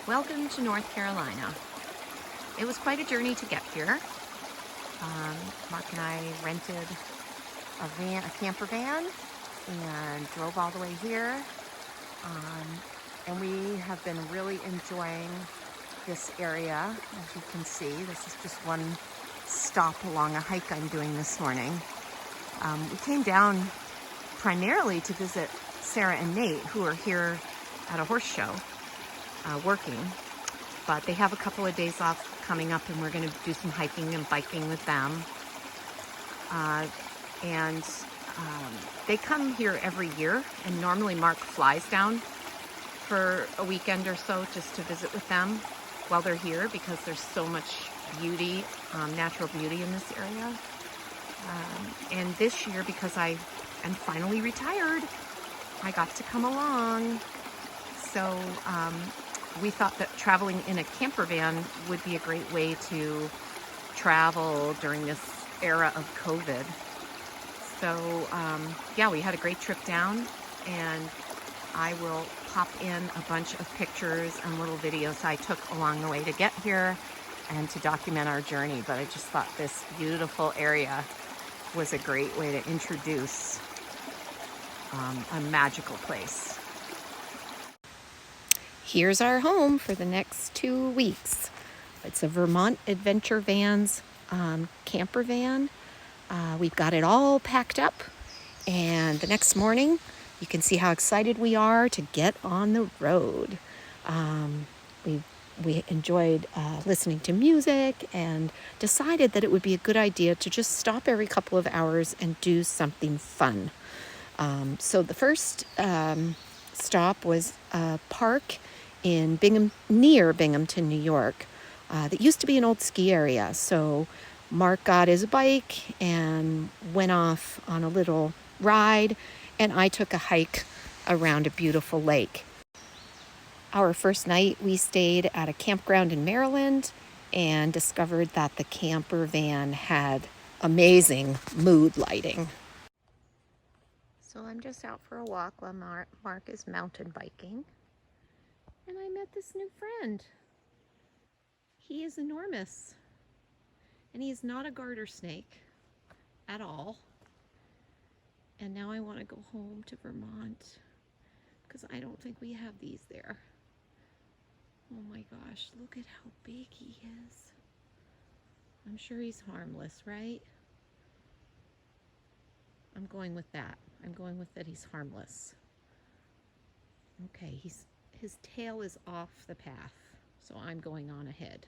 Welcome to North Carolina. It was quite a journey to get here. Mark and I rented a camper van, and drove all the way here. And we have been really enjoying this area. As you can see, this is just one stop along a hike I'm doing this morning. We came down primarily to visit Sarah and Nate, who are here at a horse show working, but they have a couple of days off coming up, and we're going to do some hiking and biking with them. And they come here every year, and normally Mark flies down for a weekend or so just to visit with them while they're here, because there's so much beauty, natural beauty in this area. And this year, because I am finally retired, I got to come along. So we thought that traveling in a camper van would be a great way to travel during this era of COVID. So yeah, we had a great trip down, and I will pop in a bunch of pictures and little videos I took along the way to get here and to document our journey. But I just thought this beautiful area was a great way to introduce a magical place. Here's our home for the next 2 weeks. It's a Vermont Adventure Vans camper van. We've got it all packed up, and the next morning you can see how excited we are to get on the road. We enjoyed listening to music, and decided that it would be a good idea to just stop every couple of hours and do something fun. So the first stop was a park in near Binghamton, New York. That used to be an old ski area. So Mark got his bike and went off on a little ride, and I took a hike around a beautiful lake. Our first night, we stayed at a campground in Maryland and discovered that the camper van had amazing mood lighting. So I'm just out for a walk while Mark is mountain biking. And I met this new friend. He is enormous. And he is not a garter snake at all. And now I want to go home to Vermont, because I don't think we have these there. Oh my gosh, look at how big he is. I'm sure he's harmless, right? I'm going with that. I'm going with that he's harmless. Okay, his tail is off the path, so I'm going on ahead.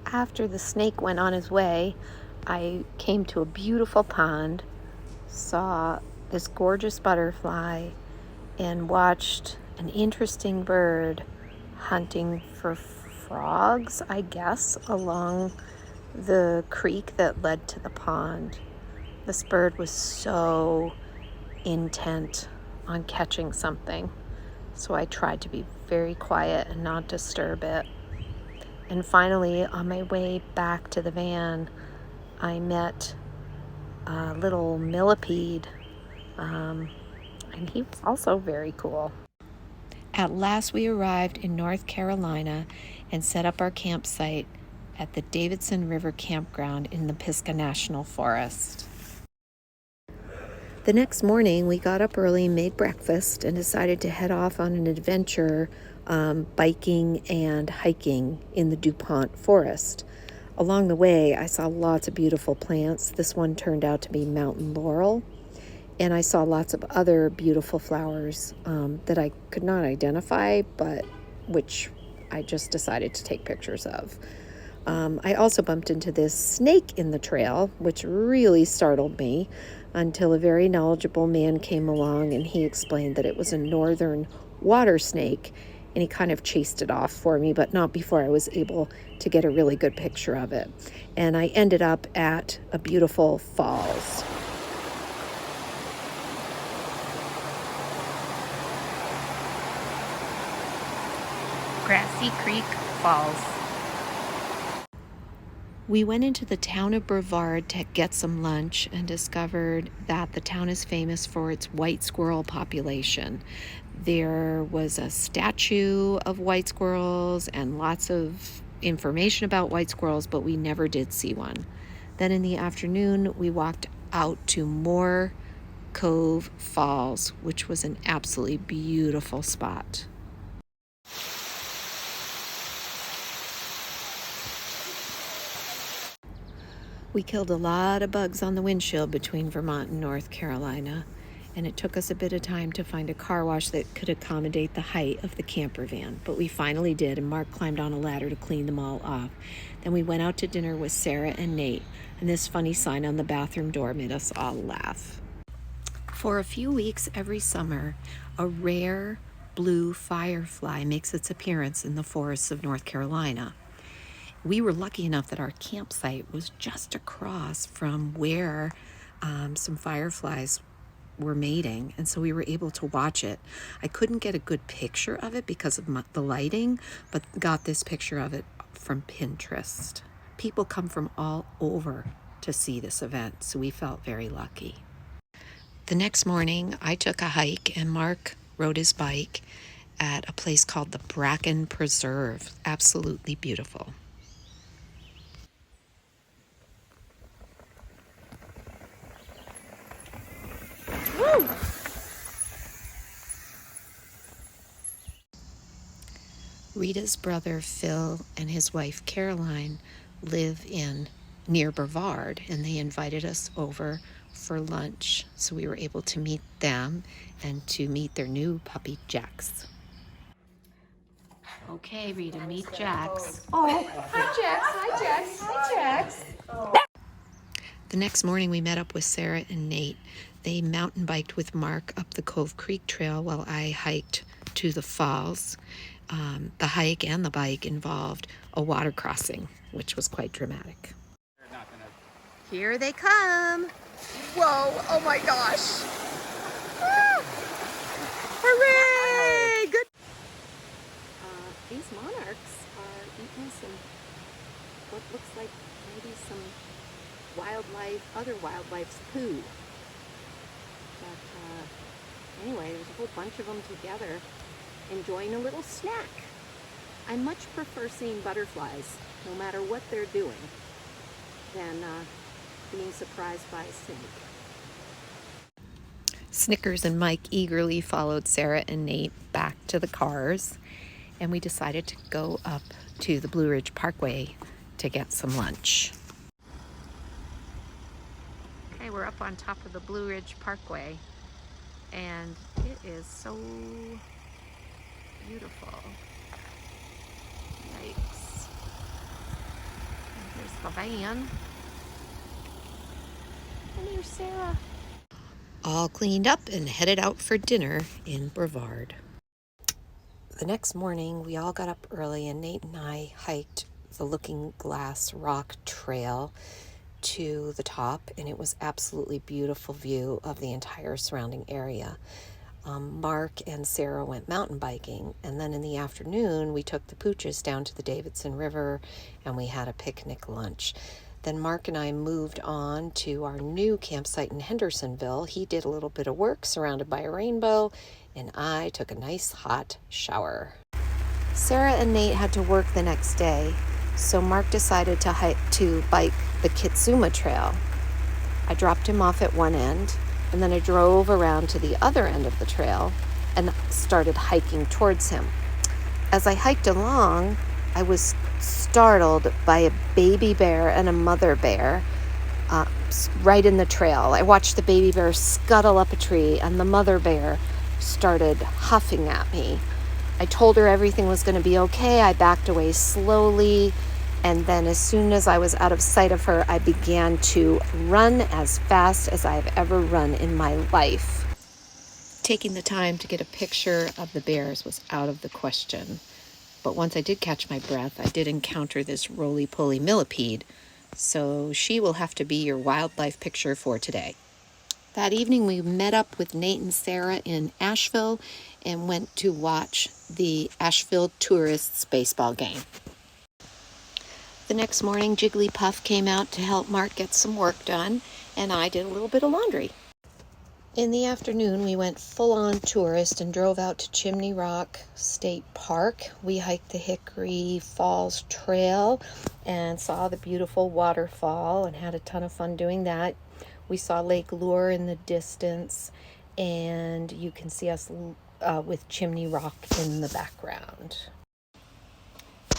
After the snake went on his way, I came to a beautiful pond, saw this gorgeous butterfly, and watched an interesting bird hunting for frogs, I guess, along the creek that led to the pond. This bird was so intent on catching something, so I tried to be very quiet and not disturb it. And finally, on my way back to the van, I met a little millipede, and he was also very cool. At last, we arrived in North Carolina and set up our campsite at the Davidson River Campground in the Pisgah National Forest. The next morning, we got up early, made breakfast, and decided to head off on an adventure, biking and hiking in the DuPont Forest. Along the way, I saw lots of beautiful plants. This one turned out to be mountain laurel, and I saw lots of other beautiful flowers that I could not identify, but which I just decided to take pictures of. I also bumped into this snake in the trail, which really startled me, until a very knowledgeable man came along and he explained that it was a northern water snake, and he kind of chased it off for me, but not before I was able to get a really good picture of it. And I ended up at a beautiful falls. Grassy Creek Falls. We went into the town of Brevard to get some lunch and discovered that the town is famous for its white squirrel population. There was a statue of white squirrels and lots of information about white squirrels, but we never did see one. Then in the afternoon, we walked out to Moore Cove Falls, which was an absolutely beautiful spot. We killed a lot of bugs on the windshield between Vermont and North Carolina, and it took us a bit of time to find a car wash that could accommodate the height of the camper van. But we finally did, and Mark climbed on a ladder to clean them all off. Then we went out to dinner with Sarah and Nate, and this funny sign on the bathroom door made us all laugh. For a few weeks every summer, a rare blue firefly makes its appearance in the forests of North Carolina. We were lucky enough that our campsite was just across from where some fireflies were mating, and so we were able to watch it. I couldn't get a good picture of it because of the lighting, but got this picture of it from Pinterest. People come from all over to see this event, so we felt very lucky. The next morning, I took a hike, and Mark rode his bike at a place called the Bracken Preserve. Absolutely beautiful. Woo! Rita's brother Phil and his wife Caroline live near Brevard, and they invited us over for lunch, so we were able to meet them and to meet their new puppy Jax. Okay, Rita, meet Jax. Oh, hi Jax, hi Jax, hi Jax. The next morning we met up with Sarah and Nate. They mountain biked with Mark up the Cove Creek Trail while I hiked to the falls. The hike and the bike involved a water crossing, which was quite dramatic. Here they come. Whoa, oh my gosh. Ah, hooray, good. These monarchs are eating some, what looks like maybe some other wildlife's poo. But anyway, there's a whole bunch of them together enjoying a little snack. I much prefer seeing butterflies, no matter what they're doing, than being surprised by a snake. Snickers and Mike eagerly followed Sarah and Nate back to the cars, and we decided to go up to the Blue Ridge Parkway to get some lunch. Okay, we're up on top of the Blue Ridge Parkway, and it is so beautiful. Yikes. And here's the van. And here's Sarah. All cleaned up and headed out for dinner in Brevard. The next morning, we all got up early, and Nate and I hiked the Looking Glass Rock Trail to the top, and it was absolutely beautiful view of the entire surrounding area. Mark and Sarah went mountain biking, and then in the afternoon we took the pooches down to the Davidson River and we had a picnic lunch. Then Mark and I moved on to our new campsite in Hendersonville. He did a little bit of work surrounded by a rainbow, and I took a nice hot shower. Sarah and Nate had to work the next day, so Mark decided to bike the Kitsuma Trail. I dropped him off at one end, and then I drove around to the other end of the trail and started hiking towards him. As I hiked along, I was startled by a baby bear and a mother bear right in the trail. I watched the baby bear scuttle up a tree, and the mother bear started huffing at me. I told her everything was going to be okay. I backed away slowly, and then as soon as I was out of sight of her, I began to run as fast as I've ever run in my life. Taking the time to get a picture of the bears was out of the question. But once I did catch my breath, I did encounter this roly-poly millipede, so she will have to be your wildlife picture for today. That evening, we met up with Nate and Sarah in Asheville and went to watch the Asheville Tourists baseball game. The next morning, Jigglypuff came out to help Mark get some work done, and I did a little bit of laundry. In the afternoon, we went full-on tourist and drove out to Chimney Rock State Park. We hiked the Hickory Falls Trail and saw the beautiful waterfall and had a ton of fun doing that. We saw Lake Lure in the distance, and you can see us with Chimney Rock in the background.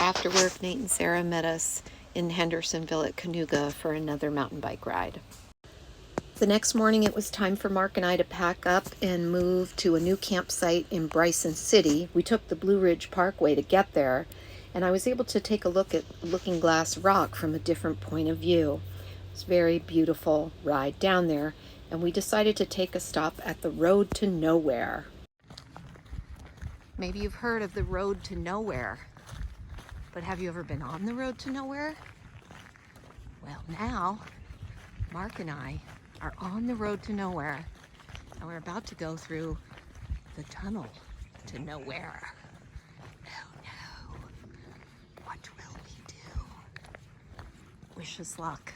After work, Nate and Sarah met us in Hendersonville at Cayuga for another mountain bike ride. The next morning, it was time for Mark and I to pack up and move to a new campsite in Bryson City. We took the Blue Ridge Parkway to get there, and I was able to take a look at Looking Glass Rock from a different point of view. It was a very beautiful ride down there, and we decided to take a stop at the Road to Nowhere. Maybe you've heard of the Road to Nowhere, but have you ever been on the Road to Nowhere? Well, now, Mark and I are on the Road to Nowhere, and we're about to go through the tunnel to nowhere. Oh no, what will we do? Wish us luck.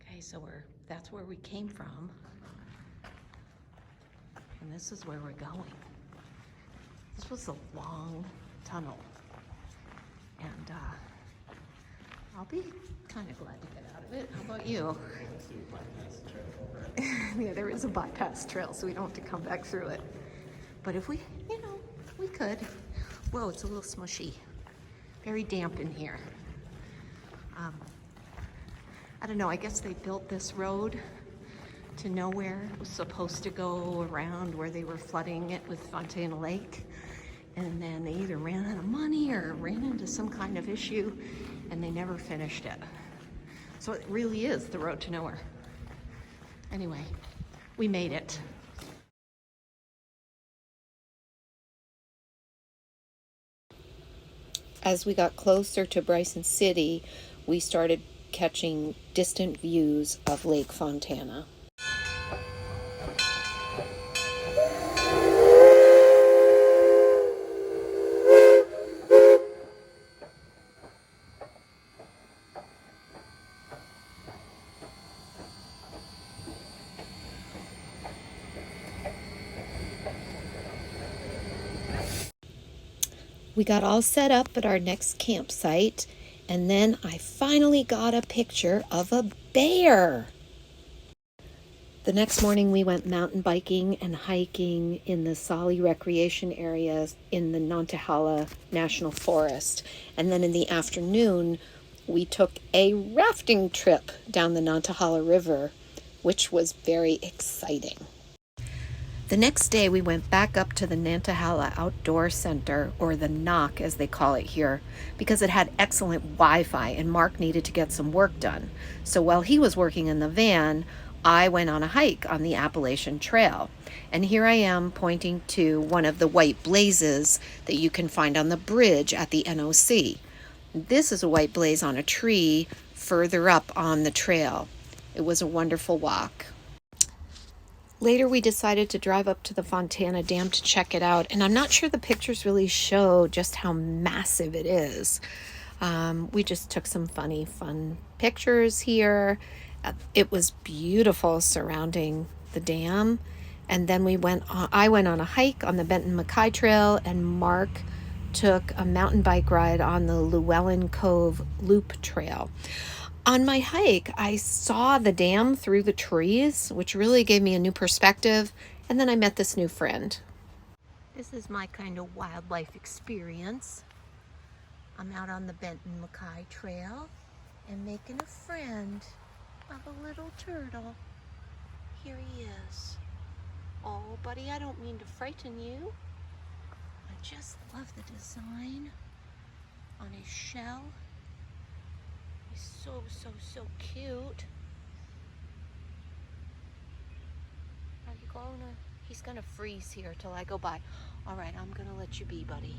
Okay, so that's where we came from, and this is where we're going. This was a long tunnel, and I'll be kind of glad to get out of it. How about you? Yeah, there is a bypass trail, so we don't have to come back through it. But if we, we could. Whoa, it's a little smushy. Very damp in here. I don't know, I guess they built this road to nowhere. It was supposed to go around where they were flooding it with Fontana Lake. And then they either ran out of money or ran into some kind of issue, and they never finished it. So it really is the Road to Nowhere. Anyway, we made it. As we got closer to Bryson City, we started catching distant views of Lake Fontana. We got all set up at our next campsite, and then I finally got a picture of a bear. The next morning, we went mountain biking and hiking in the Solly Recreation Areas in the Nantahala National Forest. And then in the afternoon, we took a rafting trip down the Nantahala River, which was very exciting. The next day, we went back up to the Nantahala Outdoor Center, or the NOC as they call it here, because it had excellent Wi-Fi and Mark needed to get some work done. So while he was working in the van, I went on a hike on the Appalachian Trail. And here I am pointing to one of the white blazes that you can find on the bridge at the NOC. This is a white blaze on a tree further up on the trail. It was a wonderful walk. Later, we decided to drive up to the Fontana Dam to check it out, and I'm not sure the pictures really show just how massive it is. We just took some fun pictures here. It was beautiful surrounding the dam, and then I went on a hike on the Benton MacKay Trail, and Mark took a mountain bike ride on the Llewellyn Cove Loop Trail. On my hike, I saw the dam through the trees, which really gave me a new perspective, and then I met this new friend. This is my kind of wildlife experience. I'm out on the Benton MacKay Trail and making a friend of a little turtle. Here he is. Oh, buddy, I don't mean to frighten you. I just love the design on his shell. He's so cute. Are you gonna? He's gonna freeze here till I go by. All right, I'm gonna let you be, buddy.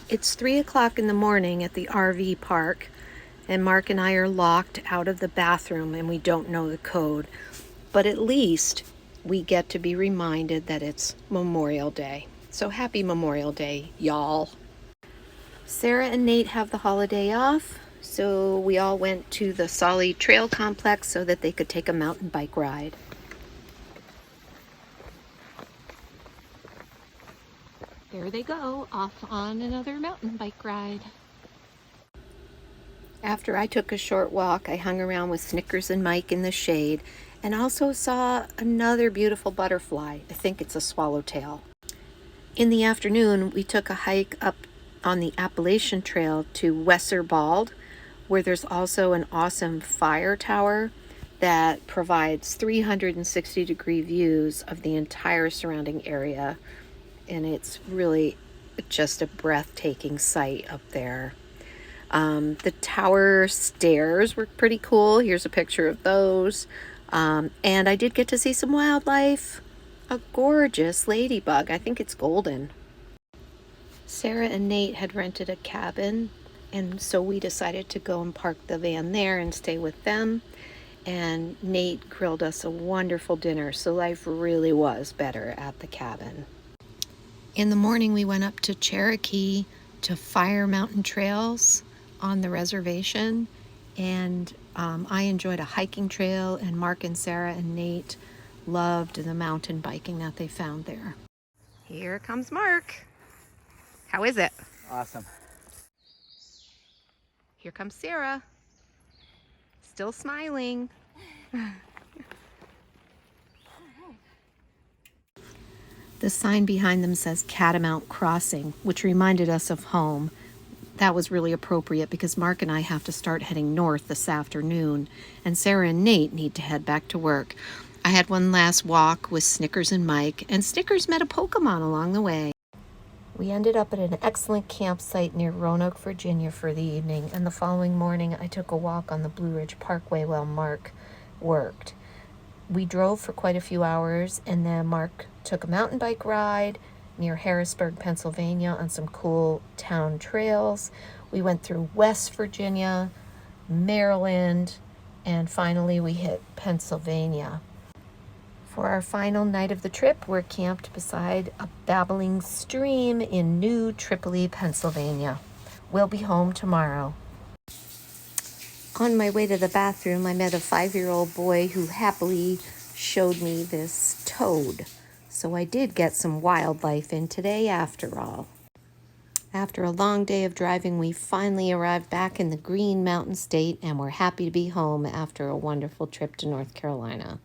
It's 3 o'clock in the morning at the RV park, and Mark and I are locked out of the bathroom and we don't know the code. But at least we get to be reminded that it's Memorial Day. So happy Memorial Day, y'all. Sarah and Nate have the holiday off, so we all went to the Solly Trail Complex so that they could take a mountain bike ride. There they go, off on another mountain bike ride. After I took a short walk, I hung around with Snickers and Mike in the shade and also saw another beautiful butterfly. I think it's a swallowtail. In the afternoon, we took a hike up on the Appalachian Trail to Wesser Bald, where there's also an awesome fire tower that provides 360-degree views of the entire surrounding area. And it's really just a breathtaking sight up there. The tower stairs were pretty cool. Here's a picture of those. And I did get to see some wildlife. A gorgeous ladybug. I think it's golden. Sarah and Nate had rented a cabin, and so we decided to go and park the van there and stay with them. And Nate grilled us a wonderful dinner, so life really was better at the cabin. In the morning, we went up to Cherokee to Fire Mountain Trails on the reservation, and I enjoyed a hiking trail, and Mark and Sarah and Nate loved the mountain biking that they found there. Here comes Mark. How is it? Awesome. Here comes Sarah. Still smiling. The sign behind them says Catamount Crossing, which reminded us of home. That was really appropriate because Mark and I have to start heading north this afternoon, and Sarah and Nate need to head back to work. I had one last walk with Snickers and Mike, and Snickers met a Pokemon along the way. We ended up at an excellent campsite near Roanoke, Virginia for the evening, and the following morning I took a walk on the Blue Ridge Parkway while Mark worked. We drove for quite a few hours, and then Mark took a mountain bike ride near Harrisburg, Pennsylvania on some cool town trails. We went through West Virginia, Maryland, and finally we hit Pennsylvania. For our final night of the trip, we're camped beside a babbling stream in New Tripoli, Pennsylvania. We'll be home tomorrow. On my way to the bathroom, I met a 5-year-old boy who happily showed me this toad. So I did get some wildlife in today after all. After a long day of driving, we finally arrived back in the Green Mountain State, and we're happy to be home after a wonderful trip to North Carolina.